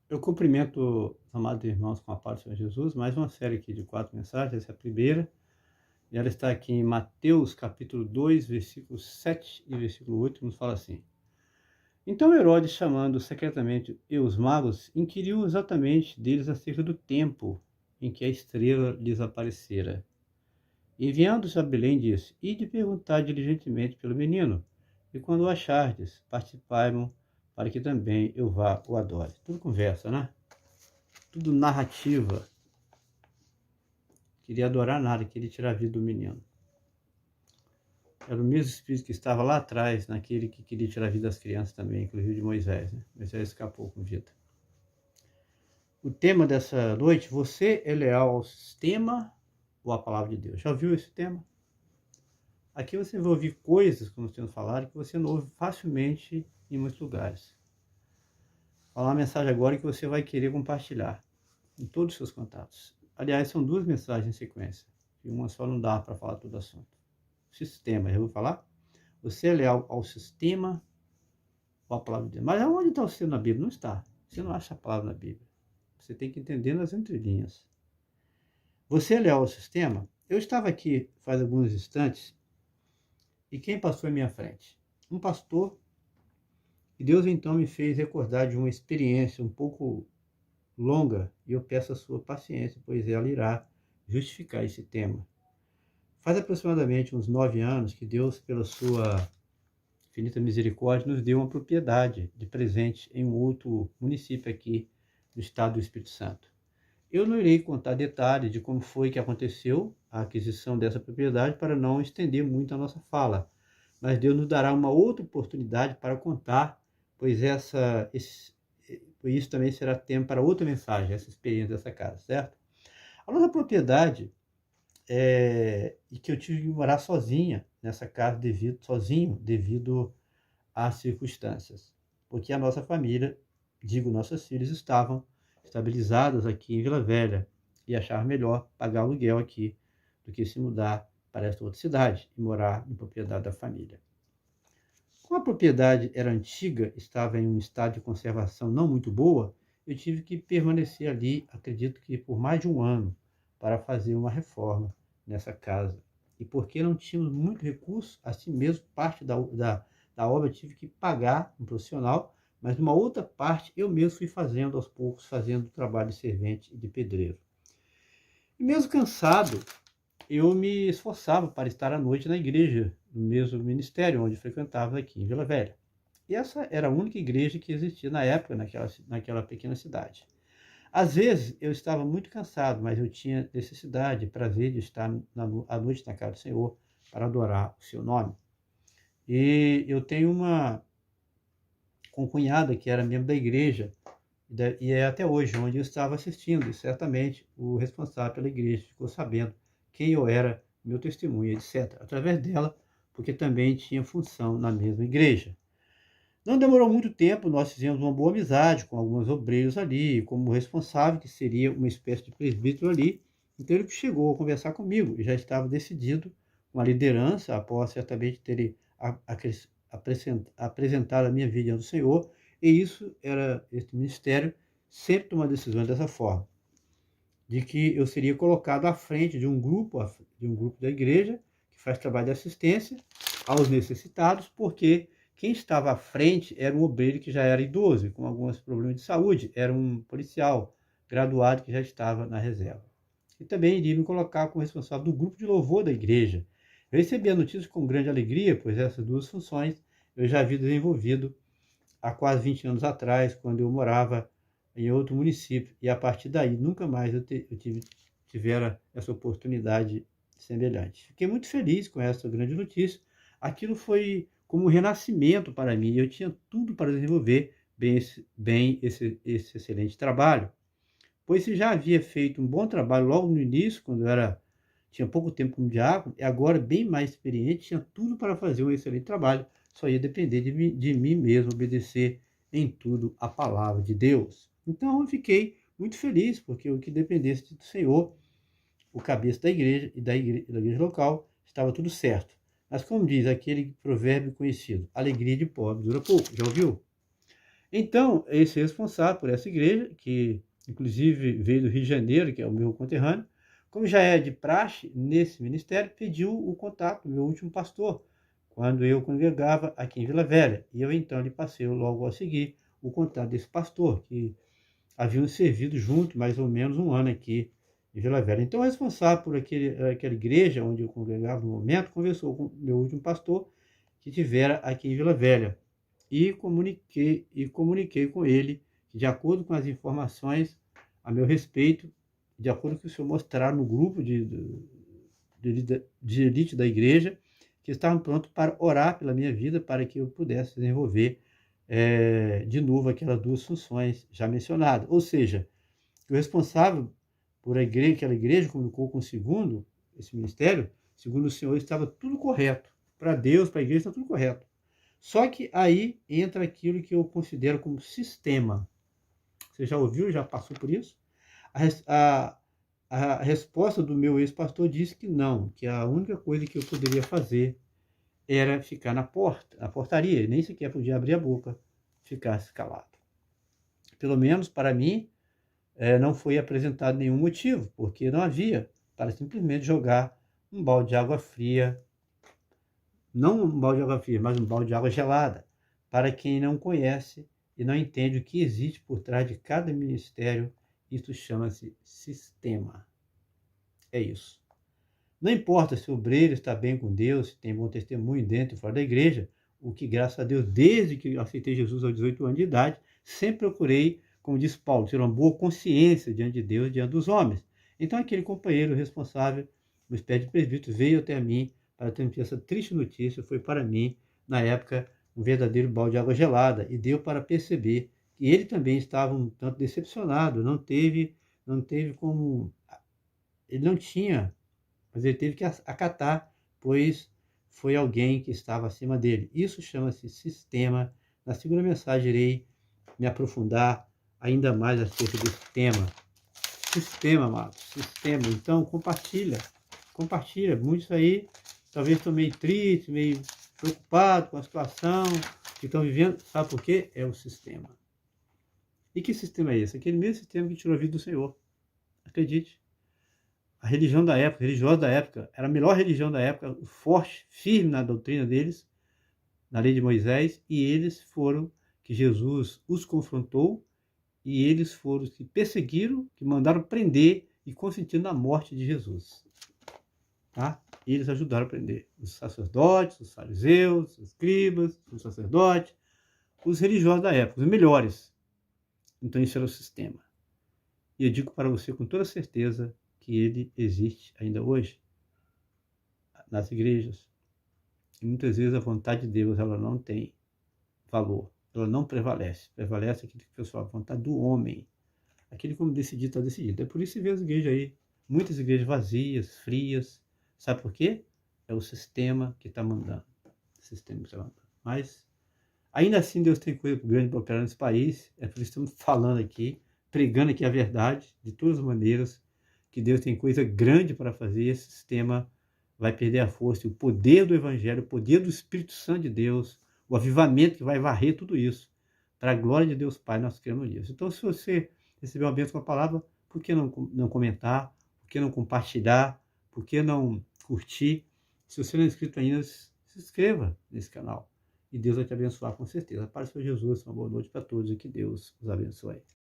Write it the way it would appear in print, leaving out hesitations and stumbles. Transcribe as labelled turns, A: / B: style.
A: Eu cumprimento os amados irmãos com a paz do Senhor Jesus, mais uma série aqui de 4 mensagens, essa é a primeira, e ela está aqui em Mateus capítulo 2, versículo 7 e versículo 8, nos fala assim: Então Herodes, chamando secretamente os magos, inquiriu exatamente deles acerca do tempo em que a estrela lhes aparecera. Enviando-os a Belém, disse: Ide perguntar diligentemente pelo menino, e quando o achardes, participai-mo, para que também eu vá o adore. Tudo conversa, né? Tudo narrativa. Queria adorar nada, queria tirar a vida do menino. Era o mesmo espírito que estava lá atrás, naquele que queria tirar a vida das crianças também, inclusive de Moisés, né? Moisés escapou com vida. O tema dessa noite: você é leal ao sistema ou à palavra de Deus? Já ouviu esse tema? Aqui você vai ouvir coisas, como temos falado, que você não ouve facilmente em muitos lugares. Vou falar uma mensagem agora que você vai querer compartilhar em todos os seus contatos. Aliás, são 2 mensagens em sequência, e uma só não dá para falar todo o assunto. Sistema, já vou falar? Você é leal ao sistema ou à palavra de Deus? Mas aonde está o sistema na Bíblia? Não está. Você não acha a palavra na Bíblia. Você tem que entender nas entrelinhas. Você é leal ao sistema? Eu estava aqui faz alguns instantes e quem passou à minha frente? Um pastor. E Deus então me fez recordar de uma experiência um pouco longa e eu peço a sua paciência, pois ela irá justificar esse tema. Faz aproximadamente uns 9 anos que Deus, pela sua infinita misericórdia, nos deu uma propriedade de presente em um outro município aqui do estado do Espírito Santo. Eu não irei contar detalhes de como foi que aconteceu a aquisição dessa propriedade para não estender muito a nossa fala, mas Deus nos dará uma outra oportunidade para contar, pois isso também será tema para outra mensagem, essa experiência dessa casa, certo? A nossa propriedade e que eu tive que morar sozinha nessa casa devido às circunstâncias, porque a nossa família, digo, nossos filhos estavam estabilizados aqui em Vila Velha e achava melhor pagar aluguel aqui do que se mudar para esta outra cidade e morar em propriedade da família. Como a propriedade era antiga, estava em um estado de conservação não muito boa, eu tive que permanecer ali, acredito que por mais de um ano, para fazer uma reforma nessa casa. E porque não tínhamos muito recurso, assim mesmo, parte da obra eu tive que pagar um profissional, mas uma outra parte eu mesmo fui fazendo aos poucos, fazendo o trabalho de servente e de pedreiro. E mesmo cansado, eu me esforçava para estar à noite na igreja, no mesmo ministério onde frequentava aqui em Vila Velha. E essa era a única igreja que existia na época, naquela pequena cidade. Às vezes eu estava muito cansado, mas eu tinha necessidade e prazer de estar à noite na casa do Senhor para adorar o seu nome. E eu tenho uma concunhada que era membro da igreja, e é até hoje onde eu estava assistindo, e certamente o responsável pela igreja ficou sabendo quem eu era, meu testemunho, etc. Através dela, porque também tinha função na mesma igreja. Não demorou muito tempo, nós fizemos uma boa amizade com alguns obreiros ali, como responsável, que seria uma espécie de presbítero ali. Então ele chegou a conversar comigo e já estava decidido com a liderança, após certamente ter apresentado a minha vida diante do Senhor, e isso era, esse ministério sempre toma decisões dessa forma, de que eu seria colocado à frente de um grupo da igreja, que faz trabalho de assistência aos necessitados, porque quem estava à frente era um obreiro que já era idoso, com alguns problemas de saúde, era um policial graduado que já estava na reserva. E também iria me colocar como responsável do grupo de louvor da igreja. Eu recebi a notícia com grande alegria, pois essas 2 funções eu já havia desenvolvido há quase 20 anos atrás, quando eu morava em outro município, e a partir daí nunca mais eu tivera essa oportunidade semelhante. Fiquei muito feliz com essa grande notícia. Aquilo foi como um renascimento para mim, eu tinha tudo para desenvolver bem esse excelente trabalho, pois se já havia feito um bom trabalho logo no início, quando eu tinha pouco tempo como diácono, e agora bem mais experiente, tinha tudo para fazer um excelente trabalho, só ia depender de mim mesmo, obedecer em tudo a palavra de Deus. Então eu fiquei muito feliz, porque o que dependesse do Senhor, o cabeça da igreja e da igreja local, estava tudo certo. Mas como diz aquele provérbio conhecido, alegria de pobre dura pouco, já ouviu? Então, esse responsável por essa igreja, que inclusive veio do Rio de Janeiro, que é o meu conterrâneo, como já é de praxe nesse ministério, pediu o contato do meu último pastor, quando eu congregava aqui em Vila Velha. E eu então lhe passei logo a seguir o contato desse pastor, que haviam servido junto mais ou menos um ano aqui em Vila Velha. Então, o responsável por aquela igreja onde eu congregava no momento, conversou com o meu último pastor, que tivera aqui em Vila Velha, e comuniquei com ele, que, de acordo com as informações a meu respeito, de acordo com o que o senhor mostrar no grupo de elite da igreja, que estavam prontos para orar pela minha vida, para que eu pudesse desenvolver de novo aquelas duas funções já mencionadas. Ou seja, o responsável por aquela igreja comunicou com o segundo, esse ministério, segundo o senhor, estava tudo correto. Para Deus, para a igreja, está tudo correto. Só que aí entra aquilo que eu considero como sistema. Você já ouviu, já passou por isso? A resposta do meu ex-pastor disse que não, que a única coisa que eu poderia fazer era ficar na portaria, nem sequer podia abrir a boca, ficasse calado. Pelo menos para mim, não foi apresentado nenhum motivo, porque não havia, para simplesmente jogar um balde de água fria, não um balde de água fria, mas um balde de água gelada, para quem não conhece e não entende o que existe por trás de cada ministério. Isso chama-se sistema. É isso. Não importa se o obreiro está bem com Deus, se tem bom testemunho dentro e fora da igreja, o que, graças a Deus, desde que eu aceitei Jesus aos 18 anos de idade, sempre procurei, como diz Paulo, ter uma boa consciência diante de Deus e diante dos homens. Então, aquele companheiro responsável, uma espécie de presbítero, veio até mim para transmitir essa triste notícia. Foi para mim, na época, um verdadeiro balde de água gelada, e deu para perceber que ele também estava um tanto decepcionado, não teve como... Ele não tinha, mas ele teve que acatar, pois foi alguém que estava acima dele. Isso chama-se sistema. Na segunda mensagem irei me aprofundar ainda mais acerca desse tema. Sistema, amado, sistema. Então, compartilha. Muito isso aí. Talvez estou meio triste, meio preocupado com a situação que estão vivendo. Sabe por quê? É o sistema. E que sistema é esse? Aquele mesmo sistema que tirou a vida do Senhor. Acredite. A religião da época, a religiosa da época, era a melhor religião da época, forte, firme na doutrina deles, na lei de Moisés, e eles foram que Jesus os confrontou, e eles foram os que perseguiram, que mandaram prender e consentiram na morte de Jesus. Tá? E eles ajudaram a prender os sacerdotes, os fariseus, os escribas, os sacerdotes, os religiosos da época, os melhores. Então isso era o sistema. E eu digo para você com toda certeza que ele existe ainda hoje nas igrejas. E muitas vezes a vontade de Deus ela não tem valor, ela não prevalece. Prevalece aquilo que o pessoal, a vontade do homem. Aquele como decidir, está decidido. É por isso que vê as igrejas aí, muitas igrejas vazias, frias. Sabe por quê? É o sistema que está mandando. O sistema que está mandando. Mas, ainda assim, Deus tem coisa grande para operar nesse país. É por isso que estamos falando aqui, pregando aqui a verdade, de todas as maneiras, que Deus tem coisa grande para fazer. E esse sistema vai perder a força. E o poder do Evangelho, o poder do Espírito Santo de Deus, o avivamento que vai varrer tudo isso. Para a glória de Deus Pai, nós cremos nisso. Então, se você recebeu uma bênção com a palavra, por que não comentar? Por que não compartilhar? Por que não curtir? Se você não é inscrito ainda, se inscreva nesse canal. E Deus vai te abençoar com certeza. Paz do Senhor Jesus, uma boa noite para todos e que Deus os abençoe.